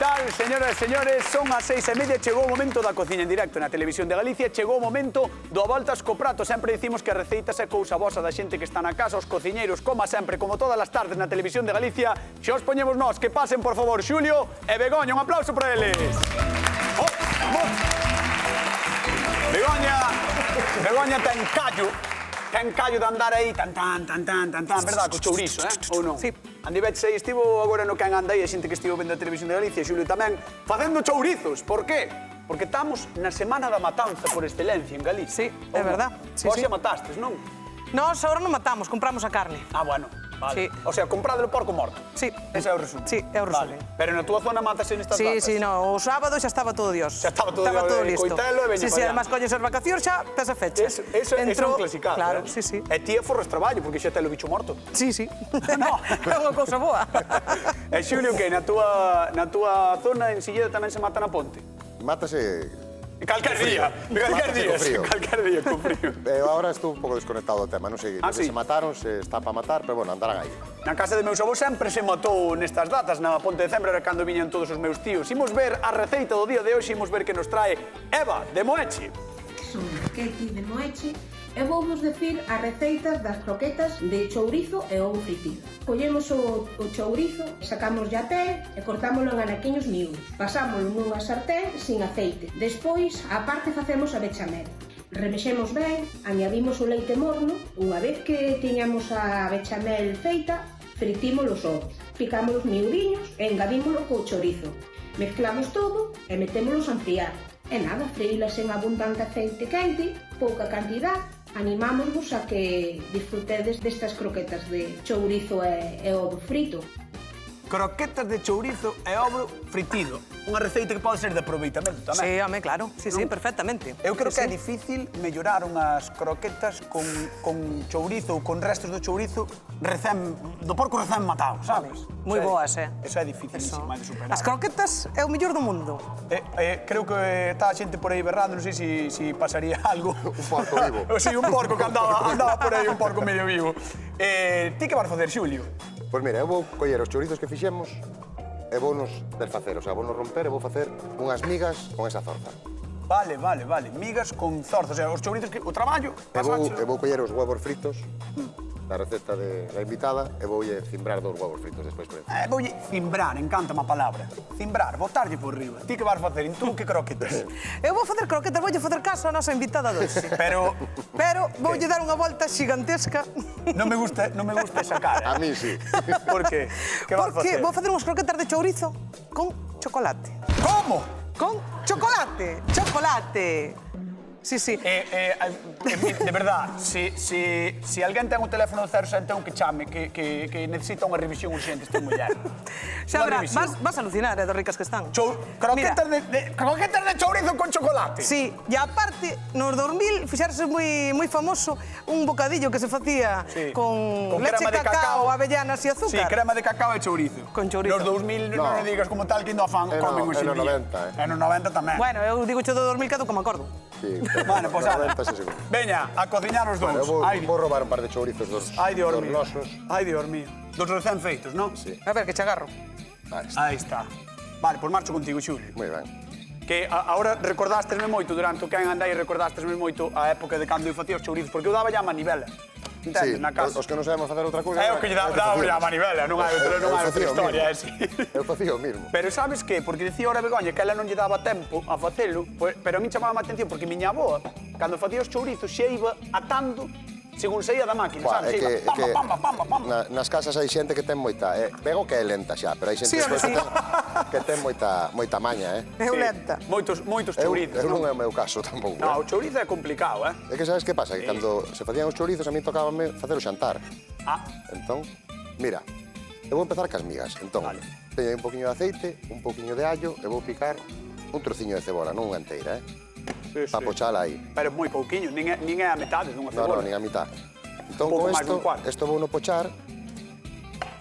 tal, señoras e señores? Son as 6:30, chegou o momento da cociña en directo na Televisión de Galicia, chegou o momento do A Voltas co Prato. Sempre dicimos que as receitas é cousa vosa da xente que está na casa, os cociñeiros, como sempre, como todas as tardes na Televisión de Galicia. Xa os poñemos nós, que pasen, por favor, Xulio e Begoña. Un aplauso para eles. Begoña ten callo de andar aí, tan, verdad, co chourizo, ou non? Sí. Andivete aí, estivo agora no Can Anda aí, a xente que estivo vendo a Televisión de Galicia, Xulio tamén, facendo chourizos. Por qué? Porque estamos na Semana da Matanza por excelencia en Galicia. Sí, é verdad. Sí, Vos sí. xa matastes, non? Nós agora non matamos, compramos a carne. Ah, bueno, vale. Sí. O sea, comprade o porco morto. Sí. Ese é o resumen. Sí, é o resumen. Vale. Pero na túa zona matase nestas Sí, datas. sí, no, o sábado xa estaba todo Dios. Xa estaba todo listo. coitelo e veña Sí, sí, para allá. además colles as vacacións xa, pesa fechas. Eso é un clasicado, Claro, eh? sí, sí. E ti é forres traballo, porque xa te lo bicho morto. Sí, sí. No. É unha cousa boa. E Xulio, que na túa zona en Silleda tamén se mata na ponte? Mátase... Calquer día, calquer día, con frío. Ahora estou un pouco desconectado do tema, non sei, Ah, sí? se mataron, se está para matar, pero bueno, andarán aí. Na casa de meus avós sempre se matou nestas datas, na Ponte de Cembra era cando viñan todos os meus tíos. Imos ver a receita do día de hoxe, imos ver que nos trae Eva, de Moeche. Son Keti de Moeche e vouvos decir as receitas das croquetas de chourizo e ovo fritido. Collemos o chourizo, sacamos a pel e cortámolo en anaquiños miúdos. Pasámolo nunha sartén sin aceite. Despois, á parte, facemos a bechamel. Remexemos ben, añadimos o leite morno. Unha vez que tiñamos a bechamel feita, fritimos os ovos. Picamos os miudiños e engadímolo co chourizo. Mezclamos todo e metémolos a enfriar. E nada, freílas en abundante aceite quente, pouca cantidad. Animámosvos a que disfrutedes destas croquetas de chourizo e ovo frito. Croquetas de chourizo e ovo fritido. Unha receita que pode ser de aproveitamento tamén. Sí, home, claro. Sí, sí, perfectamente. Eu creo que é Sí, sí. difícil mellorar unhas croquetas con chourizo ou con restos do chourizo do porco recén matado, sabes? Moi boas, Eso é dificilísimo de superar. As croquetas é o mellor do mundo. Creo que está a xente por aí berrando, non sei se pasaría algo. Un porco vivo. Sí, un porco que andaba por aí, un porco medio vivo. Ti que vas facer, Xulio? Pois mira, eu vou coller os chourizos que fixemos e vou nos desfacer, o sea, vou nos romper e vou facer unhas migas con esa zorza. Vale. Migas con zorza, o sea, os chourizos que... O traballo, E vou coller os huevos fritos da receta da invitada e voulle cimbrar dos huevos fritos despois por encima. Voulle cimbrar, encántame a palabra. Cimbrar, botarlle por riba. Ti que vas facer? En tú que croquetas? Eu vou facer croquetas, voulle facer caso a nosa invitada doxe. Pero voulle dar unha volta xigantesca. non me gusta esa cara. A mí sí. Por qué? Que vas Porque facer? vou facer unhas croquetas de chourizo con chocolate. Como? Con chocolate. Chocolate. Sí, sí. De verdad, se alguén ten un teléfono 061 que chame, que necesita unha revisión urgente esta muller. Xa Unha verás, revisión. vas a alucinar, de ricas que están. Croquetas de chourizo con chocolate. Sí, e aparte, nos 2000 fixarse moi famoso un bocadillo que se facía Sí. con leche, crema de cacao, avellanas e Sí, azúcar. crema de cacao e chourizo. Con chourizo. Nos 2000 non No. me digas como tal que indo a fan É comen no- hoxe é no en día. 90, É no 90 tamén. Bueno, eu digo cho do 2000 que me acordo. Sí, Bueno, pues nada. 90 sí, seguro. Veña, a cociñar os dous. Eu Ai, vou roubar un par de chourizos dos Dios mío. nosos. Ai, Dios mío. Dos recén feitos, non? Sí. A ver, que che agarro. Ahí está. Aí está. Vale, pois marcho contigo, Xulio. Moi ben. Que agora recordástesme moito durante o que andai, recordástesme moito a época de cando eu facía os chourizos, porque eu daba ya a manivela. Entendes, Sí, na casa. os que non sabemos facer outra cousa... É o que lle daba a manivela, non hai outra facía o historia, mismo. ese. Eu facía o mismo. Pero sabes que? Porque dicía ahora Begoña que ela non lle daba tempo a facelo, pero a mí chamaba a atención porque miña avoa, cando facía os chourizos, xe iba atando según saía da máquina, Buah, sabes? Xe iba pamba. Nas casas hai xente que ten moita... Pego que é lenta xa, pero hai xente Sí, home, sí. que ten moita maña, Eu lenta. Moitos chourizos, Eu non non? é o meu caso tampouco. No, o chourizo é complicado, É que sabes que pasa? Que cando se facían os chourizos a mí tocábame facer o xantar. Ah, Entón, mira, eu vou empezar cas migas. Entón, Vale. teño un poquinho de aceite, un poquinho de allo e vou picar un trociño de cebola, non unha inteira, sí, para pochala aí. Pero moi pouquiño, nin é a metade dunha No, cebola. nin a mitad. Entón, Un pouco con máis dun cuarto. isto vou no pochar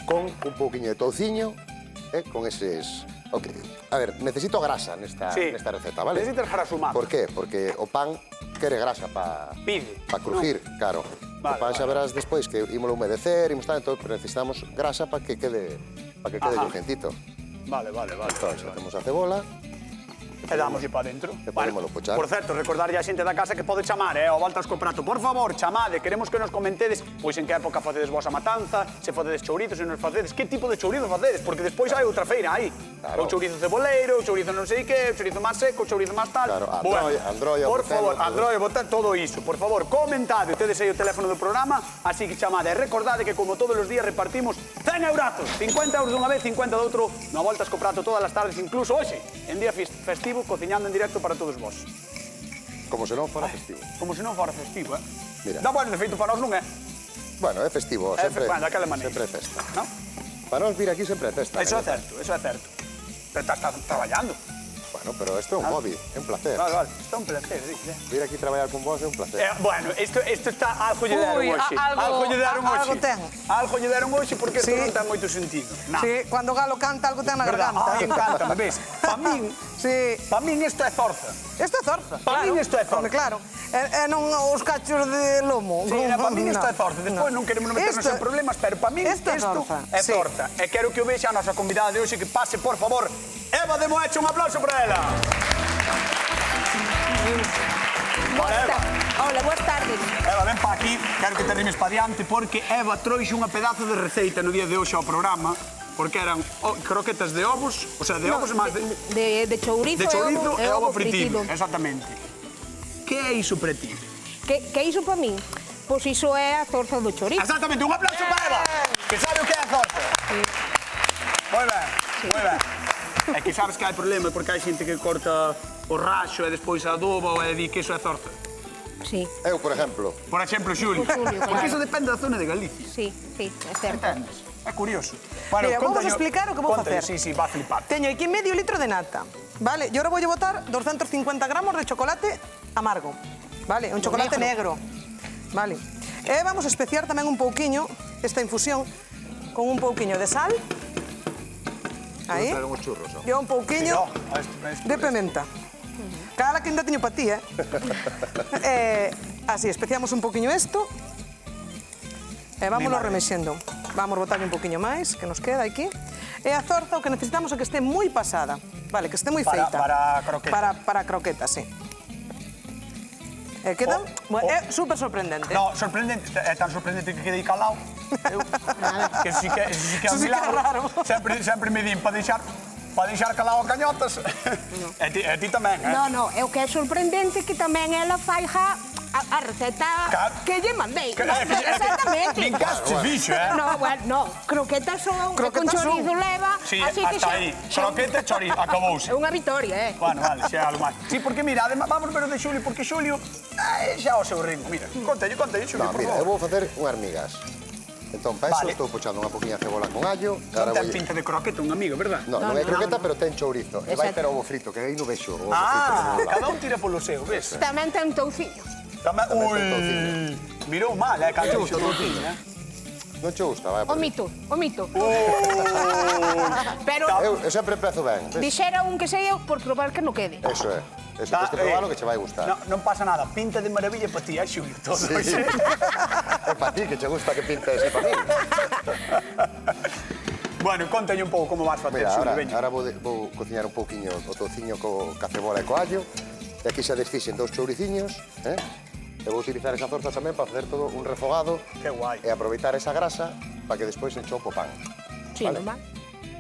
con un pouquiño de touciño e con eses... Okay. A ver, necesito grasa nesta receta, vale? Necesitas grasa humana. Por qué? Porque o pan quere grasa para Pide. crujir, claro. Vale, o pan xa vale. verás despois que ímolo humedecer, pero necesitamos grasa para que quede crujientito. Vale. Entón, xa temos a cebola. E dámoslle para dentro. E podémolo pochar. Por certo, recordarlle a xente da casa que pode chamar, ao Voltas co Prato. Por favor, chamade, queremos que nos comentedes pois en que época facedes vos a matanza, se facedes chourizos, se nos facedes, que tipo de chourizo facedes, porque despois hai outra feira aí. O chourizo ceboleiro, o chourizo non sei que, o chourizo máis seco, o chourizo máis tal. Claro, Androia, por favor, Androia, botad todo iso. Por favor, comentade, tedes aí o teléfono do programa, así que chamade. E recordade que como todos os días repartimos 100 eurazos, 50 euros dunha vez, 50 do outro, no Voltas co Prato todas as tardes, incluso hoxe, en día festivo, cociñando en directo para todos vos. Como se non fora festivo. Como se non fora festivo, Mira. Da bueno, de feito, para nós non é. Bueno, é festivo, sempre. Bueno, daquela maneira. Sempre é festa. Non? Para nós vir aquí sempre é festa. Eso é certo, eso é certo. Pero estás traballando. Bueno, pero isto é un hobby, é un placer. Vale, isto é un placer, dice. Vir aquí traballar con vos é un placer. Bueno, isto está algo lle deron hoxe. Algo lle deron hoxe. Algo ten. Algo lle deron hoxe porque isto non ten moito sentido. Sí, cando o galo canta, algo ten na garganta. Ai, encántame, ves? Pa min, Sí. pa min isto é zorza. Isto é zorza. Pa min isto é zorza. Home, claro. E non os cachos de lomo. Sí, pa min isto é zorza. Despois non queremos meternos en problemas, pero pa min isto é zorza. E quero que o vexa a nosa convidada de hoxe que pase, por favor, Eva de Moeche, un aplauso para ela. Hola, boas tardes. Eva, ven pa aquí, quero que te rimes pa diante, porque Eva trouxe unha pedazo de receita no día de hoxe ao programa, porque eran croquetas de ovos, o sea, de ovos máis De chourizo e ovo fritido. Exactamente. Que é iso para ti? Que iso para min? Pois iso é a zorza do chourizo. Exactamente, un aplauso para Eva, que sabe o que é a zorza. Moi ben, moi ben. É que sabes que hai problema, porque hai xente que corta o raxo e despois adoba e di que iso é zorza. Sí. Eu, por exemplo. Por exemplo, Xulio. Xulio, claro. Porque iso depende da zona de Galicia. Sí, é certo. Entendes? É curioso. Bueno, Mira, vamos a explicar o que vou facer. Sí, va a flipar. Teño aquí medio litro de nata, vale? E agora voulle botar 250 gramos de chocolate amargo, vale? Un chocolate negro, vale? E vamos a especiar tamén un pouquiño esta infusión con un pouquiño de sal. Aí. E un pouquiño de pimenta. Cala que ainda teño para ti, así, especiamos un pouquiño isto. E vámonos remexendo. Vamos botarlle un pouquiño máis, que nos queda aquí. E a zorza o que necesitamos é que este moi pasada. Vale, que este moi feita. Para croqueta. Para croqueta, sí. E queda... É super sorprendente. No, sorprendente. É tan sorprendente que quedei calao. Que eso sí que é un milagro. Sempre me din para deixar calao a cañotas. E ti tamén, No, é o que é sorprendente que tamén ela fai a receta que lle mandei. Exactamente. Nin caso se fixo, No, croquetas son, con chorizo leva, así que hasta aí. Croqueta e chorizo, acabouse. É unha vitoria, Bueno, vale, xa é algo máis. Sí, porque mira, además, vamos ver o de Xulio, porque Xulio xa o seu ritmo. Mira, contalle, Xulio, No, por mira, favor. eu vou facer unhas migas. Entón, para eso estou pochando unha poquinha cebola con allo. Non ten pinta de croqueta, un amigo, verdad? Non é croqueta, pero ten chourizo. E vai ter ovo frito, que aí non vexo. Cada un tira polo seu, ves? Tamén ten touciño. Ui, mirou mal, cando dixo touciño, Non che gusta, vai. Omito. Pero Eu sempre empezo ben. dixera un que sei eu por probar que non quede. Eso é. Eso, tens que probar o que che vai gustar. Non pasa nada, pinta de maravilla para ti, Xulio, todo. É para ti que che gusta que pinte ese para mí. Bueno, contalle un pouco como vas facer, Mira, Xulio, veña. ahora vou cociñar un pouquiño o tociño ca cebola e co allo. E aquí xa desfixen 2 chouriciños, E vou utilizar esa zorza tamén para facer todo un refogado. Que guai. E aproveitar esa grasa para que despois enchopo pan. Sí, Vale. normal.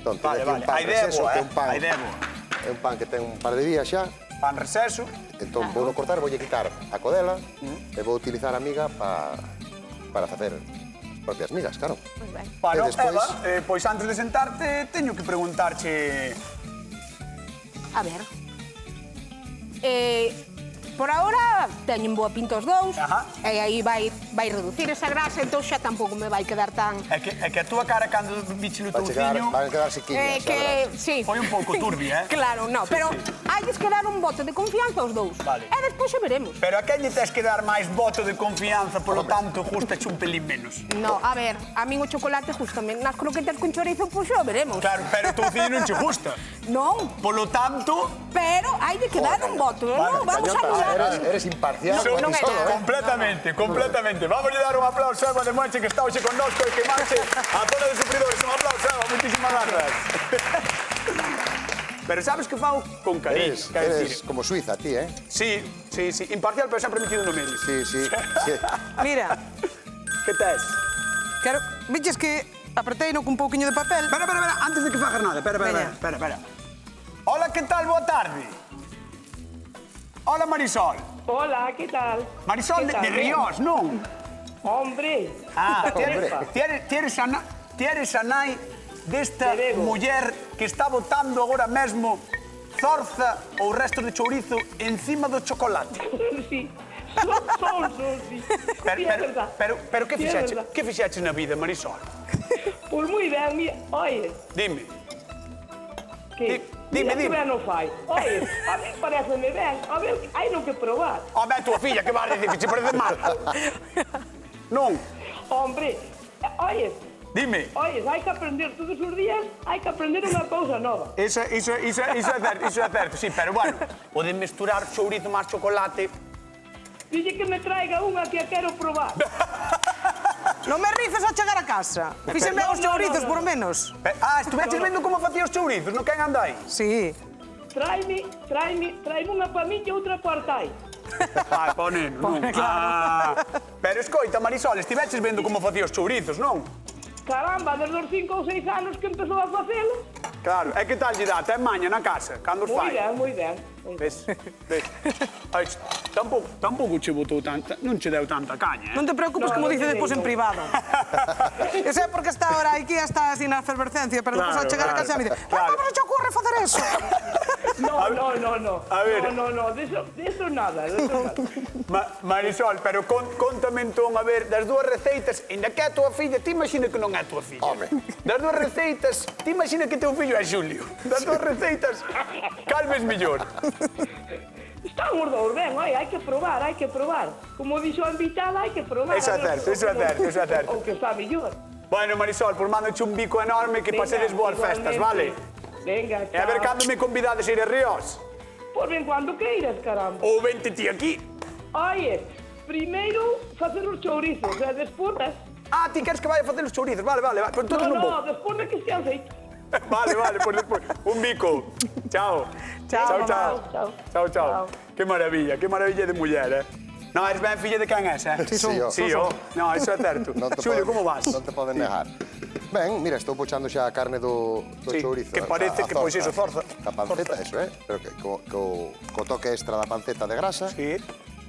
Entón, Vale, teño aquí un pan a idea é receso, boa, que é un pan. a idea é boa. É un pan que ten un par de días xa. Pan receso. Entón, vou cortar, voulle quitar a codela e vou utilizar a miga para facer as propias migas, claro. Pois ben. Bueno, E despois- Eva, pois antes de sentarte, teño que preguntarche... A ver. Por ahora teñen boa pinta os dous. Ajá. E aí vai reducir esa grasa, entón xa tampouco me vai quedar tan... É que a túa cara cando biche o touciño... Van a quedar sequiñas, sí. Foi un pouco turbia, Claro, no, pero hai que dar un voto de confianza aos dous. Vale. E despois xa veremos. Pero a quen lle tes que dar máis voto de confianza, polo tanto, gustache un pelín menos. No, a ver, a min o chocolate justamente nas croquetas con chorizo, pois xa veremos. Claro, pero o touciño non che gusta. Non, Polo tanto... pero hai de que dar un voto. Vale, Non, vamos a Cañota, anular. eres imparcial. Son aquí non é solo, nada. Completamente. Vamos a dar un aplauso a Eva de Moeche, que está hoxe con nosco e que marche a todos os sufridores. Un aplauso, Eva, muchísimas gracias. Pero sabes que fago con cariño. Eres como Suiza, ti, eh? Sí. Imparcial, pero sempre metido no medio. Sí. Mira, Que tes? quero... Viches que apreteino cun pouquiño de papel. Espera, antes de que fagas nada. Espera. Hola, que tal? Boa tarde. Hola, Marisol. Hola, ¿qué tal? Marisol de Ríos, non? Hombre. Tienes a nai desta De Bego. muller que está botando agora mesmo zorza ou resto de chourizo encima do chocolate. Sí. Son, sí. Sí, es verdad. Pero que Sí, es fixaches? verdad. Que fixaches na vida, Marisol? Pues muy ben, mira. Oye, Dime. que... Dime. Que ben non fai. Oye, a mí pareceme ben. A ver, hai non que probar. Home, a tua filla, que vas a dicir que che parece mal? Non, Hombre, oye, dime. hai que aprender todos os días, hai que aprender unha cousa nova. Iso é certo, sí, pero bueno, o de mesturar chourizo máis chocolate... Dille que me traiga unha que a quero probar. Non me rices a chegar a casa. Fixen ben os No. chourizos, por menos. Estuveches vendo como facía os chourizos, non quen anda aí? Sí. Traime unha pa mí e outra pa Artai. Pa neno, non? Pero escoita, Marisol, estiveches vendo como facía os chourizos, non? Caramba, desde os 5 ou 6 anos que empezou a facelo. Claro, e que tal lle dá? Ten maña na casa, cando os fai? Moi ben. Ves? Ai, tampouco che botou tanta, non che deu tanta caña, Non te preocupes, No, como no dice te despois en digo. privado. Eu sei porque está ahora aquí, está así na efervescencia, pero despois ao chegar a casa me dice, claro. como non che ocurre facer eso? No. A ver. No, de eso nada. Marisol, pero contame entón, a ver, das dúas receitas, ainda que é a tua filla, ti imagina que non é a tua filla. Home. Das dúas receitas, ti imagina que teu fillo é Xulio. Das dúas receitas, cal ves mellor? Estamos dous ben, hai que probar. Como dixo a invitada, hai que probar. Eso é certo. O que está mellor. Bueno, Marisol, por mandoche un bico enorme, que pasedes boas festas, vale? Venga, E a ver cando me convidades a ir a Ríos. Pois ben, cando queiras, caramba. Ou vente ti aquí. Oye, primeiro facer os chourizos, e despois... Ti queres que vaya a facer os chourizos? Vale, pues entonces non vou. No, despois de que estean feitos. Vale, pues despois. Un bico. Chao. Chao. Que maravilla de muller, Non, eres ben filla de quen és, Sí, Sí, Non, iso é certo. Xulio, como vas? Non te poden negar. Ben, mira, estou pochando xa a carne do Sí, chourizo. que parece que, pois, iso, zorza. A panceta, eso, pero que co toque extra da panceta de grasa, Sí.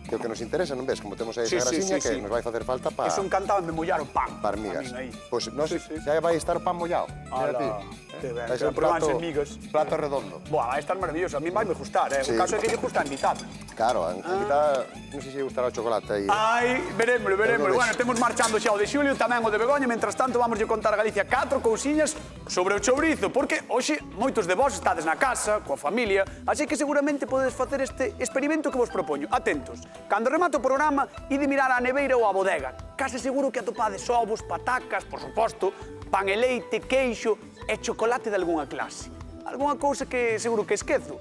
que é o que nos interesa, non ves? Como temos aí Sí, esa grasiña sí. que nos vai facer falta para Iso encantado de mollar o pan. para migas. A min aí. Pois, non sei, Sí. xa vai estar o pan mollado. Mira ti. que ben, Vai ser un pero vanse plato, migas. plato redondo. Buah, vai estar maravilloso. A mí vai me gustar, O Sí. caso é que lle gusta a invitada. Claro, a invitada, non sei se lle gustará o chocolate aí. Ai, verémoslo. Pero Bueno, temos marchando xa o de Xulio, tamén o de Begoña. Mentras tanto, vamos a contar a Galicia 4 cousiñas sobre o chourizo, porque hoxe moitos de vós estades na casa, coa familia, así que seguramente podedes facer este experimento que vos propoño. Atentos, cando remate o programa, ide mirar á neveira ou á bodega. Case seguro que atopades ovos, patacas, por suposto, pan e leite, queixo e chocolate de algunha clase. Algunha cousa que seguro que esquezo.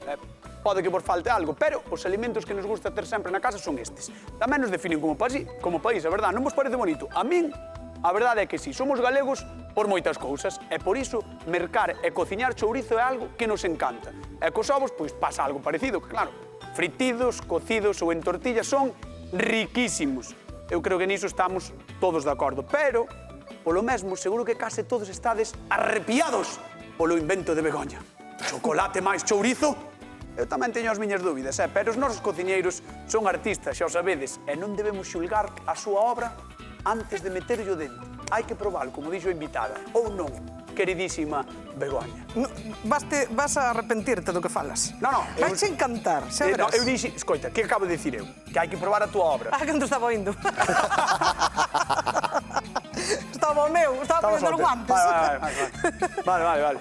Pode que vos falte algo, pero os alimentos que nos gusta ter sempre na casa son estes. Tamén nos definen como país, a verdad, non vos parece bonito? A min, a verdade é que sí, somos galegos por moitas cousas, e por iso mercar e cociñar chourizo é algo que nos encanta. E cos ovos, pois pasa algo parecido, que claro, fritidos, cocidos ou en tortillas son riquísimos. Eu creo que niso estamos todos de acordo, pero, polo mesmo, seguro que case todos estades arrepiados polo invento de Begoña. Chocolate máis chourizo? Eu tamén teño as miñas dúbidas, pero os nosos cociñeiros son artistas, xa o sabedes, e non debemos xulgar a súa obra antes de meterlle o dente. Hai que probar, como dixo a invitada, ou non, queridísima Begoña. No, vas a arrepentirte do que falas. No. Vais encantar, xa verás. Eu dixi, escoita, que acabo de dicir eu? Que hai que probar a túa obra. Cando estaba indo. Estaba o meu, estaba ponendo os guantes. Vale.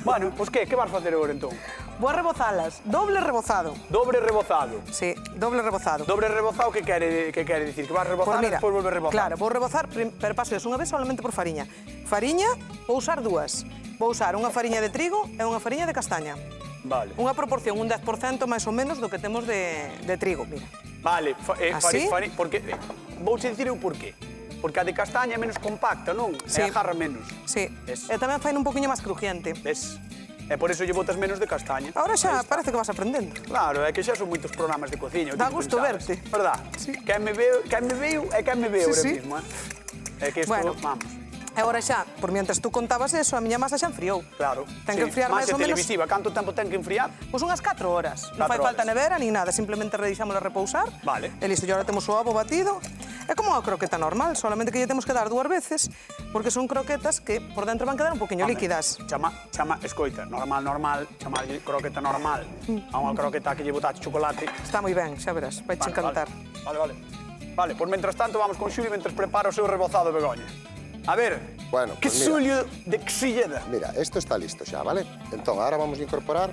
Bueno, pois que vas facer agora entón? Vou a rebozalas, doble rebozado. Dobre rebozado. Sí, doble rebozado. Dobre rebozado, que quere dicir? Que vas rebozar e despois volver rebozar? Claro, vou rebozar, pero paso unha vez solamente por fariña. Fariña, vou usar dúas. Vou usar unha fariña de trigo e unha fariña de castaña. Vale. Unha proporción, un 10% máis ou menos do que temos de trigo, mira. Vale, Así? porque vouche dicir eu por qué. Porque a de castaña é menos compacta, non? Sí. E agarra menos. Sí, Ves? e tamén fai un poquinho máis crujiente. Ves? E por iso lle botas menos de castaña. Ahora xa parece que vas aprendendo. Claro, é que xa son moitos programas de cociña. Dá gusto verte. Verdad? Sí. Quen me veo e quen me veo ahora mismo, É que isto, vamos. E agora xa, por mientras tú contabas eso, a miña masa xa enfriou. Claro. Ten que enfriar máis ou menos... televisiva, canto tempo ten que enfriar? Pois unhas 4 horas. Non fai falta nevera ni nada, simplemente deixámola repousar. Vale. E listo, e agora temos o ovo batido. É como a croqueta normal, solamente que lle temos que dar 2 veces, porque son croquetas que por dentro van quedar un poquinho líquidas. Escoita, normal, chamarlle croqueta normal. A unha croqueta que lle botaste chocolate. Está moi ben, xa verás, vai te encantar. Vale, pois mentras tanto vamos con Xulio mentre prepara o seu rebozado de Begoña. A ver, que Xulio de que se lleda? Mira, isto está listo xa, vale? Entón, agora vamos a incorporar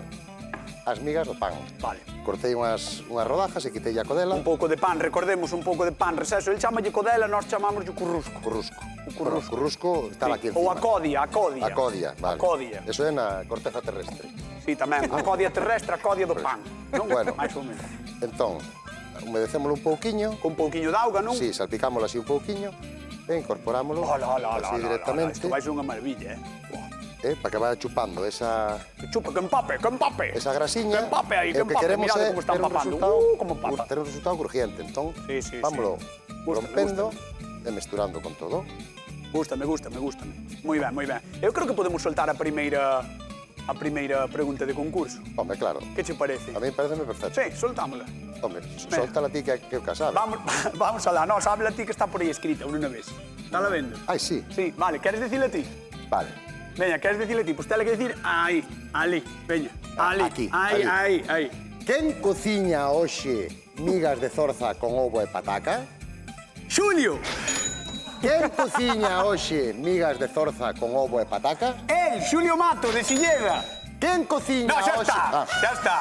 as migas do pan. Vale. Cortei unhas rodajas e quitei a codela. Un pouco de pan, recordemos, un pouco de pan receso. El chamalle codela, nós chamámoslle currusco. Currusco. Bueno, currusco estaba aquí encima. Ou a codia. A codia, vale. A codia. Eso é na corteza terrestre. Sí, tamén. A codia terrestre, a codia do pan. Non? Bueno. Mais ou menos. Entón, humedecémolo un pouquiño. Con un pouquiño de auga, non? Sí, salpicámolo así un pouquiño. E incorporámolo así directamente. Isto vai ser unha maravilla, Para que vaya chupando esa... Que chupa, que empape. Esa grasiña. Que empape aí, que o que empape. queremos Mirade é como está empapando. Como empapa. ter un resultado crujiente. Entón, Sí. vámoslo rompendo Gústame. e mesturando con todo. Gústame. Moi ben. Eu creo que podemos soltar a primeira pregunta de concurso. Home, claro. Que che parece? A mí pareceme perfecto. Sí, soltámola. Home, soltala ti que eu que sabe. Vamos alá, nos, habla ti que está por aí escrita, unha vez. Estala vendo? Ai, sí. Sí, vale, queres dicirle a ti? Vale. Veña, queres dicirle a ti? Pois tele que dicir aí, ali, veña, ali, Aquí, aí. Quen cociña hoxe migas de zorza con ovo e pataca? Xulio! Quen cociña hoxe migas de zorza con ovo e pataca? El, Xulio Mato, de Silleda. Quen cociña No, xa hoxe... está.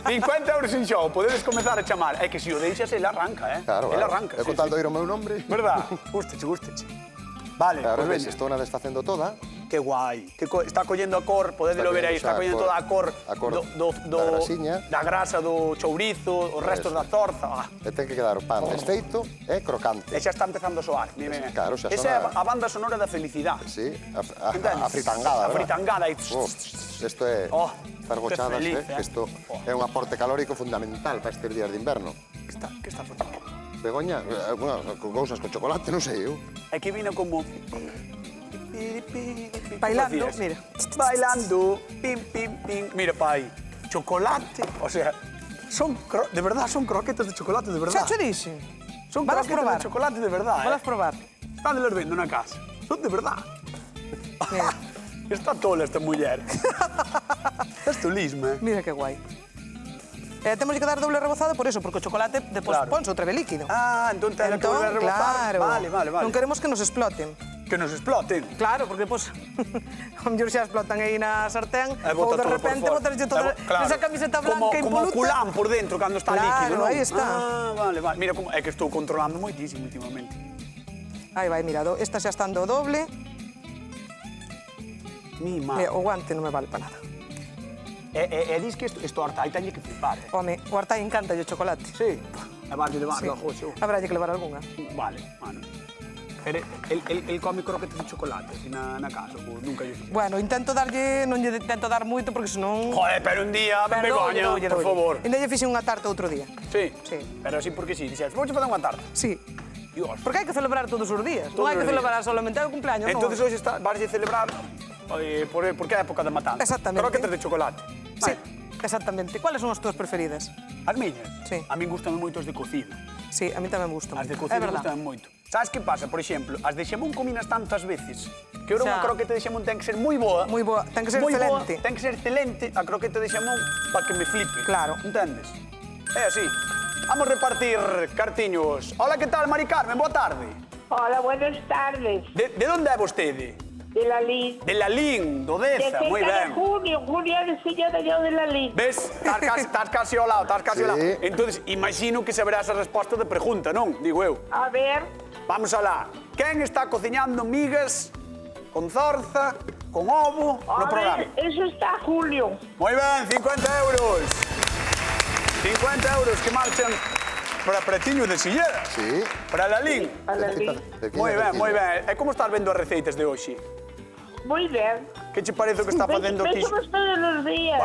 50 euros en xogo, podedes comezar a chamar. É que se o deixas, ele arranca, Claro, Ele arranca. É con tal de oír o meu nombre. Verdad? Gústeche. Vale, Claro, pois ves, veña. isto unha vez está facendo toda. Que guai. Está collendo a cor, podedelo ver aí, está collendo toda a cor da grasiña. da grasa do chourizo, os restos da zorza. E ten que quedar o pan desfeito e crocante. E xa está empezando a soar. Claro, xa esa é sona. a banda sonora da felicidade. Sí, Entendes? a fritangada, A verdad? fritangada. Isto é fergochadas, feliz, Isto é un aporte calórico fundamental para estes días de inverno. Que está facendo? Begoña, con cousas con chocolate, non sei eu. É que vino como... Bailando, mira. Bailando, pim. Mira, pai, chocolate, o sea, de verdad son croquetas de chocolate, de verdad. Xa che dixen. Son Valas croquetas probar. de chocolate de verdad, Valas probar. Están de los vendo na casa. Son de verdad. Mira. Está tola esta muller. Esto lisma. Mira que guai. Temos que dar doble rebozado por eso, porque o chocolate depois ponse outra vez líquido. Entón ten que volver a rebozar. Claro. Vale. Non queremos que nos exploten. Que nos exploten. Claro, porque depois a mellor xa explotan aí na sartén ou bota de todo por repente fora. botarlle toda esa camiseta blanca impoluta. Como culán por dentro cando está líquido, non? Claro, aí está. Vale. Mira, é que estou controlando moitísimo últimamente. Aí vai, mira, esta xa está do doble. Mira, O guante non me vale para nada. E dis que isto Artai teñe que flipar, Home, o Artai encanta o chocolate. Sí. E varlle de barro, joxo. Habralle que levar algunha. Vale, mano. El come croquetas de chocolate, así na casa, ou nunca lle fixe. Bueno, intento darlle, non lle intento dar moito porque senón... Joder, pero un día, Begoña, por favor. Ainda lle fixe unha tarta outro día. Sí? Sí. Pero así porque sí, dixes, vouche facer unha tarta. Sí. Dios. Porque hai que celebrar todos os días. Non hai que celebrar solamente o cumpleaños, non. Entonces hoxe vas a celebrar porque é época de matanza. Exactamente. Croquetas de chocolate. Sí, exactamente. Cuáles son as túas preferidas? As miñas? Sí. A min gustan moito as de cocido. Sí, a mí tamén me gustan. As de É cocido verdad. gustan moito. Sabes que pasa? Por exemplo, as de xamón cominas tantas veces que ahora unha Xa. croqueta de xamón ten que ser moi boa. Moi boa, ten que ser moi boa, excelente. ten que ser excelente a croqueta de xamón para que me flipe. Claro. Entendes? É así. Vamos repartir cartiños. Hola, que tal, Mari Carmen? Boa tarde. Hola, buenas tardes. De onde é vostede? De la Lin. De Lalín, do De Deza, moi cerca de ben. Junio de Silla de yo de la Lin. Ves? Estás casi ao lado, estás casi ao lado. Sí. Entonces, imagino que saberás a resposta de pregunta, non? Digo eu. A ver, Vamos alá. Quen está cociñando migas con zorza, con ovo, no a programa? ver, eso está Julio. Moi ben, 50 euros. 50 euros que marchan para Pretiño de Silleda. Sí. Para Lalín. A la Lin. Moi ben, moi ben. E como estás vendo as receitas de hoxe? Muy bien. Que che parece o que está facendo aquí? Vexemos todos os días.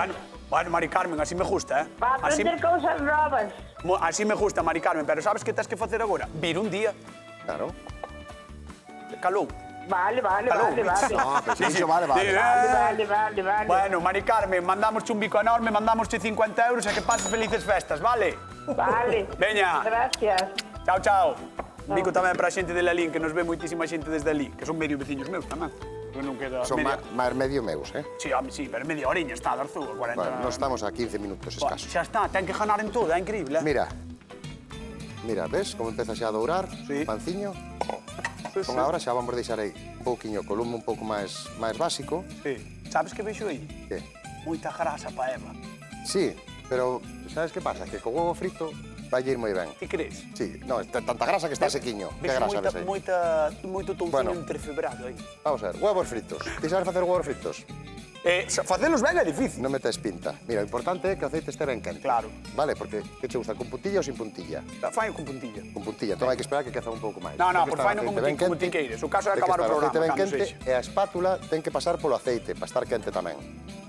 Bueno, Mari Carmen, así me gusta, Para aprender cousas novas. Así me gusta, Mari Carmen, pero sabes que tens que facer agora? Vir un día. Claro. Calou. Vale. No, pero sí, vale. Vale. Bueno, Mari Carmen, mandamos un bico enorme, mandamos 50 euros e que pases felices festas, vale? Vale. Veña. Gracias. Chao. Un bico tamén para a xente de Lalín, que nos ve moitísima xente desde ali, que son medio veciños meus tamén. Non queda Son máis medio meus, eh? Sí, home, sí, pero media horiña está, Darzúa, 40... Bueno, non estamos a 15 minutos escasos. Xa está, ten que ganar en todo, é increíble, eh? Mira, ves como empeza xa a dourar, Sí. panciño. Sí, Con agora xa vamos deixar aí un pouquiño co lume un pouco máis básico. Sí. Sabes que vexo aí? Que? Moita grasa pa Eva. Sí, pero sabes que pasa? Que co huevo frito vai ir moi ben. Ti crees? Sí, no, tanta grasa que está sequiño. Que Vexo grasa ves aí? moito touciño Bueno. entrefebrado aí. Vamos a ver, huevos fritos. Ti sabes facer huevos fritos? Facelos ben é difícil. Non me tes pinta. Mira, o importante é que o aceite este ben quente. Claro. Vale, porque que che gusta, con puntilla ou sin puntilla? Fai con puntilla. Con puntilla, entón hai que esperar que queza un pouco máis. No, Ten que por estar fai non o como aceite ben ti queires. O caso é ten que acabar o estar programa, aceite ben cando quente sexa. e a espátula ten que pasar polo aceite para estar quente tamén.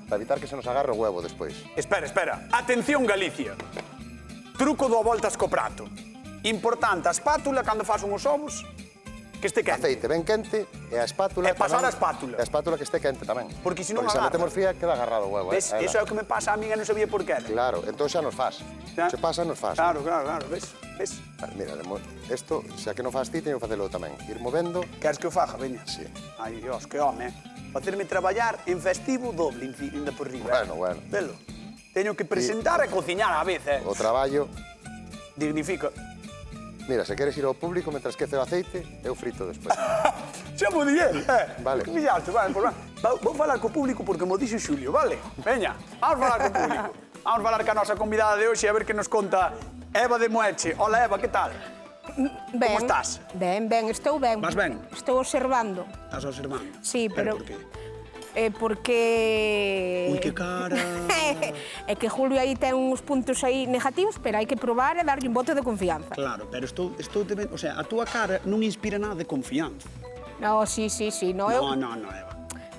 Para evitar que se nos agarre o huevo despois. Espera. Atención, Galicia. Truco do voltas co prato. Importante a espátula cando fas uns ovos que este quente. Aceite ben quente e a espátula E pasar tamén- a espátula. E a espátula que este quente tamén. Porque se non se a agarra. metemos fría queda agarrado o huevo. Ves, Aí iso é va. o que me pasa a mí e non sabía por qué. Claro, entón xa nos faz. Xa. Se pasa, nos faz. Claro, ves? Vale, mira, isto, xa que non faz ti, teño que facelo tamén. Ir movendo. Queres que o faja, veña? Sí. Ai, Dios, que home, Facerme traballar en festivo doble, ainda por riba. Bueno. Velo. Teño que presentar e cociñar á vez, O traballo. Dignifica. Mira, se queres ir ao público, mentre esquece o aceite, eu frito despois. Xa mo diguei, Vale. Que pillaste, vale, vou falar co público porque mo dixo Xulio, vale? Veña, vamos falar co público. Vamos falar ca nosa convidada de hoxe a ver que nos conta Eva de Moeche. Hola, Eva, que tal? Ben, Como estás? Ben, estou ben. Vas ben? Estou observando. Estás observando? Sí, pero... Por qué? Porque... Ui, que cara. É que Julio aí ten uns puntos aí negativos, pero hai que probar e darlle un voto de confianza. Claro, pero estou te vendo, o sea, a túa cara non inspira nada de confianza. No, sí, no, eu... No, Eva.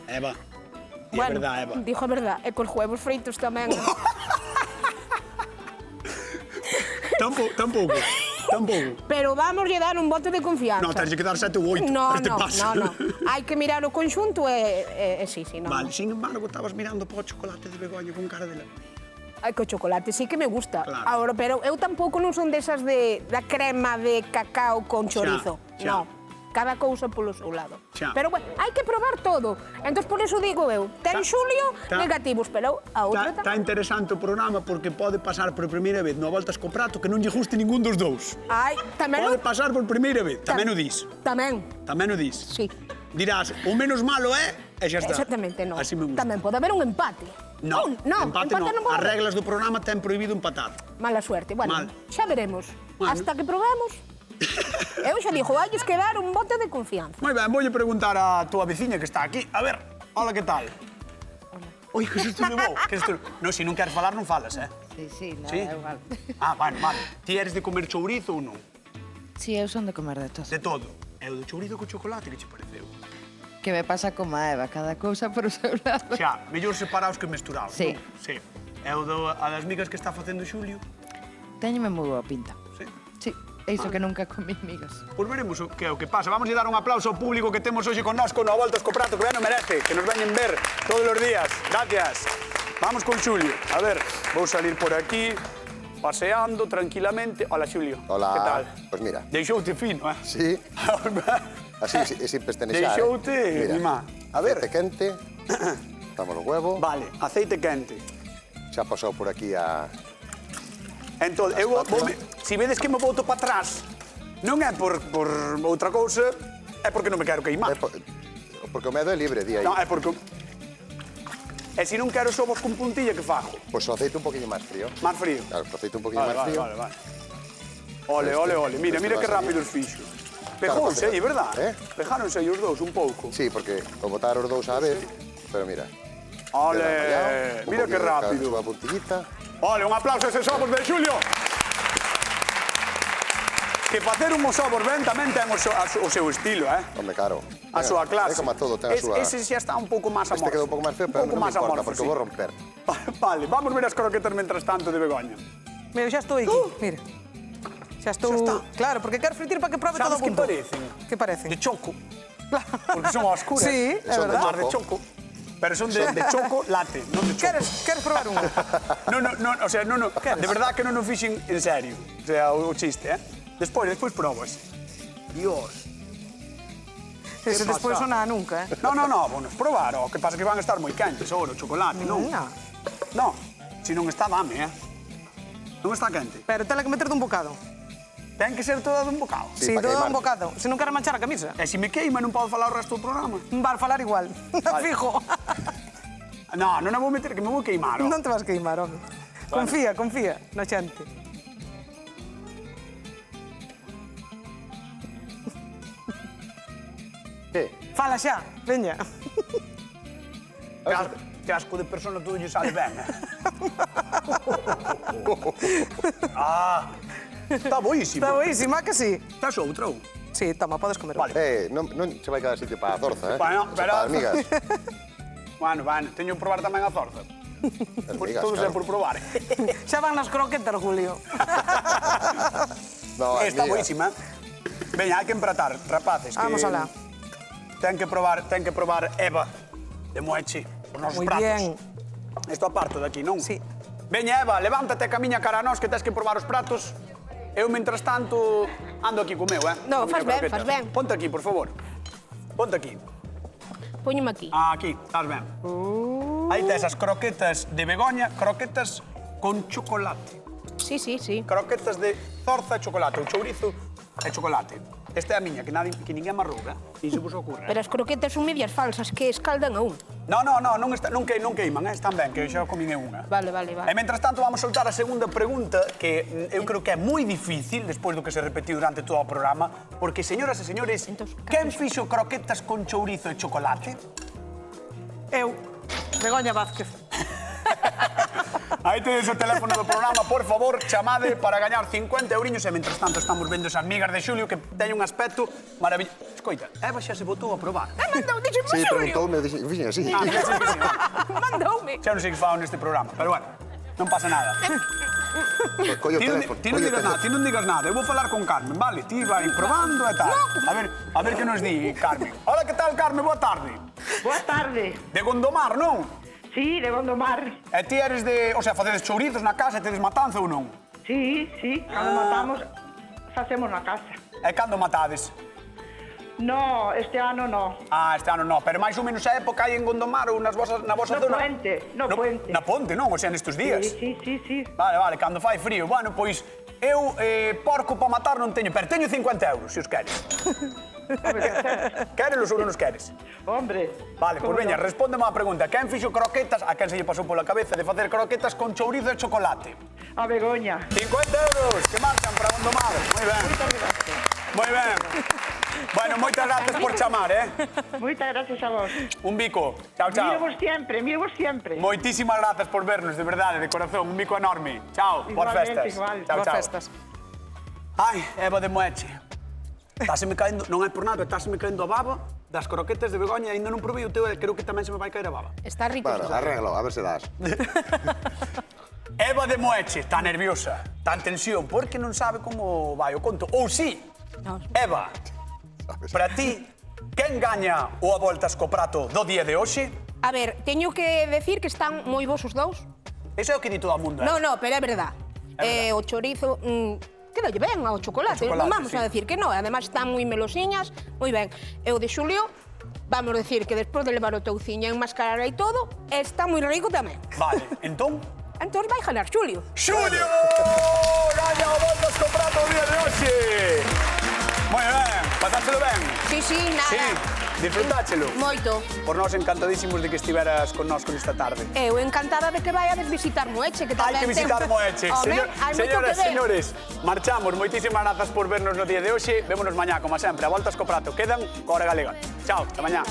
Eva. É Bueno, verdad, Eva. dijo a verdad. E cos huevos fritos tamén. Tampouco. Pero vamos a dar un voto de confianza. No, tens que dar 7 ou 8. No. Te pasa. Hai que mirar o conxunto e sí, no. Vale, sin embargo, estabas mirando para o chocolate de Begoña con cara de la... Ai, que o chocolate sí que me gusta. Claro. Ahora, pero eu tampouco non son desas da crema de cacao con chorizo. xa. No. Cada cousa polo seu lado. Xa. Pero, bueno, hai que probar todo. Entón, por eso digo eu, ten Xulio negativos, pero a outra Está interesante o programa porque pode pasar por primeira vez no voltas co prato que non lle guste ningún dos dous. Ai, tamén Pode pasar por primeira vez, tamén o dis. Tamén, Tamén o dis. sí. Dirás, o menos malo é, e xa está. Exactamente, non. Así me gusta. Tamén pode haber un empate. No, empate non. pode As haber. reglas do programa ten prohibido empatar. Mala suerte. Bueno, Mal. xa veremos. Bueno. Hasta que probemos. Eu xa dixo, halles que dar un voto de confianza. Moi ben, voulle preguntar a túa veciña que está aquí. A ver, hola, que tal? Oi, que susto de vou. Non, se non queres falar, non falas, Sí, Sí? é igual. Ah, vale. Ti eres de comer chourizo ou non? Sí, eu son de comer de todo. De todo. E o de chourizo co chocolate, que che pareceu? Que me pasa como a Eva, cada cousa por o seu lado. Xa, mellor separados que mesturados, Sí. non? Sí. E o a das migas que está facendo Xulio? Téñome moi boa pinta. Sí. Sí, é iso que nunca comí migas. Pois veremos o que é o que pasa. Vamos a dar un aplauso ao público que temos hoxe connosco no Voltas co Prato, que ben o merece, que nos veñen ver todos os días. Gracias. Vamos con Xulio. A ver, vou salir por aquí, paseando tranquilamente. Hola, Xulio. Hola. Que tal? Pois mira. Deixoute fino, Sí, así, sin pestanejar. Deixoute, mima. A ver. Aceite quente, damos o huevo. Vale, aceite quente. Xa pasou por aquí a... Entón, eu se vedes que me volto para atrás, non é por outra cousa, é porque non me quero queimar. Porque o medo é libre, di aí. Non, é porque... E se non quero ovos con puntilla, que fago? Pois o aceite un poquinho máis frío. Máis frío. Claro, o aceite un poquinho máis frío. Vale. Ole. Mira que rápido os fixo. Pejouse aí, verdad? Pejáronse aí os dous un pouco. Sí, porque o botar os dous a vez, pero mira. Ole, mira que rápido. Unha puntillita. Ole, un aplauso a eses ovos de Xulio. que facer unhos ovos ben tamén ten o seu estilo, eh? Home, claro. A súa clase. É como todo, ten a súa... Ese xa está un pouco máis amorfo. Este quedou un pouco máis feo, pero non me importa, porque vou romper. Vale, vamos ver as croquetas mentras tanto de Begoña. Mira, xa estou aquí, mira. Xa estou... Claro, porque quero fritir para que prove todo o mundo. Sabes que parecen? Que parecen? De choco. Porque son oscuras. Sí, é Son de verdad. Más de choco. Pero son de chocolate, non de choco. Queres probar unha? O sea, de verdad que non o fixen en serio. O sea, o chiste, eh? Despois probas. Dios. Ese despois non nada nunca, eh? No, bueno, probar, o que pasa que van a estar moi quentes, o chocolate, non? No, se non está dame, eh? Non está quente. Pero tela que meter dun bocado. Ten que ser toda dun bocado. Sí, todo dun bocado. Se non quero manchar a camisa. E se me queima non podo falar o resto do programa. Vas falar igual. Fijo. No, non a vou meter, que me vou queimar, ó. Non te vas queimar, home. Confía na xente. Que? Fala xa, veña. Que asco de persona todo lle sale ben, eh? Está boísimo. Está boísima, que sí? Estás outra ou? Sí, toma, podes comer. Vale. Non se vai quedar sitio para a zorza, eh? Bueno, Eso pero... para as migas. Bueno, teño que probar tamén a zorza. Migas, Todo claro. é por probar. Xa van nas croquetas, Julio. No, as Está migas. boísima. Veña, hai que empratar, rapaces. Vamos alá. Ten que probar Eva de Moeche, os nosos Moi pratos. bien. Isto aparto de aquí, non? Sí. Veña, Eva, levántate a camiña cara a nós que tens que probar os pratos. Eu, mentras tanto, ando aquí co meu, eh? No, Co fas miña ben, croqueta. fas ben. Ponte aquí, por favor. Ponte aquí. Póñeme aquí. Aquí, estás ben. Aí tes as croquetas de Begoña, croquetas con chocolate. Sí. Croquetas de zorza e chocolate, o chourizo e chocolate. Esta é a miña, que ninguén me arrouga, nin se vos ocurre. Pero as croquetas son medias falsas que escaldan a un. Non queiman, están ben, que xa comín unha. Vale. E, mentras tanto, vamos soltar a segunda pregunta, que eu creo que é moi difícil, despois do que se repetiu durante todo o programa, porque, señoras e señores, quen fixo croquetas con chourizo e chocolate? Eu, Begoña Vázquez. Aí tedes o teléfono do programa, por favor, chamade para gañar 50 euriños, e, mentras tanto, estamos vendo esas migas de Xulio, que teñen un aspecto maravilloso. Escoita, Eva xa se botou a probar. Mandou, dixo Sí, Xulio. preguntoume, fixen así. Mandoume. Xa non sei que fago neste programa, pero bueno, non pasa nada. Collo o Ti non teléfono. digas nada, eu vou falar con Carmen, vale? Ti vai probando e tal. A ver que nos di, Carmen. Hola, que tal, Carmen? Boa tarde. Boa tarde. De Gondomar, non? Sí, de Gondomar. E ti eres de... O sea, facedes chourizos na casa e tedes matanza ou non? Sí, cando matamos, facemos na casa. E cando matades? No, este ano no. Este ano non, pero máis ou menos a época hai en Gondomar ou na vosa No zona? puente, no puente. Na ponte, non? O sea, nestes días. Sí. Vale, cando fai frío. Bueno, pois, eu porco para matar non teño, pero teño 50 euros, se os queres. Querelos ou non os queres? Hombre. Vale, pois veña, respóndeme a pregunta. Quen fixo croquetas, a quen se lle pasou pola cabeza de facer croquetas con chourizo e chocolate? A Begoña. 50 euros que marchan para Gondomar. Moi ben. Moi ben. Bueno, moitas gracias por chamar, eh? Moitas gracias a vos. Un bico. Chao. Miro vos sempre. Moitísimas gracias por vernos, de verdade, de corazón. Un bico enorme. Chao, por festas. Igual. Chao. festas. Ai, Eva de Moeche. Estáseme caendo, non é por nada, estáseme caendo a baba das croquetas de Begoña, ainda non provei o teu, creo que tamén se me vai caer a baba. Está rico. Bueno, arreglo, a ver se das. Eva de Moeche está nerviosa, está en tensión, porque non sabe como vai o conto. Ou sí, Eva, para ti, quen gaña o a voltas co prato do día de hoxe? A ver, teño que decir que están moi bons os dous. Iso é o que di todo o mundo, eh? No, pero é verdad. O chorizo... quedalle ben ao chocolate, non vamos a decir que non. Ademais, están moi melosiñas, moi ben. E o de Xulio, vamos decir que despois de levar o touciño en mascarara e todo, está moi rico tamén. Vale, entón? Entón vai ganar Xulio. Xulio! Gaña o voltas co prato o día de hoxe! Moi ben, pasáchelo ben? Sí, nada. Sí, disfrutáchelo. Moito. Por nós encantadísimos de que estiveras con nós con esta tarde. Eu encantada de que vayades visitar Moeche, que Hai tamén que visitar Moeche. Señoras e señores, marchamos. Moitísimas grazas por vernos no día de hoxe. Vémonos mañá, como sempre, a voltas co prato. Quedan coa hora galega. Chao, ata mañá.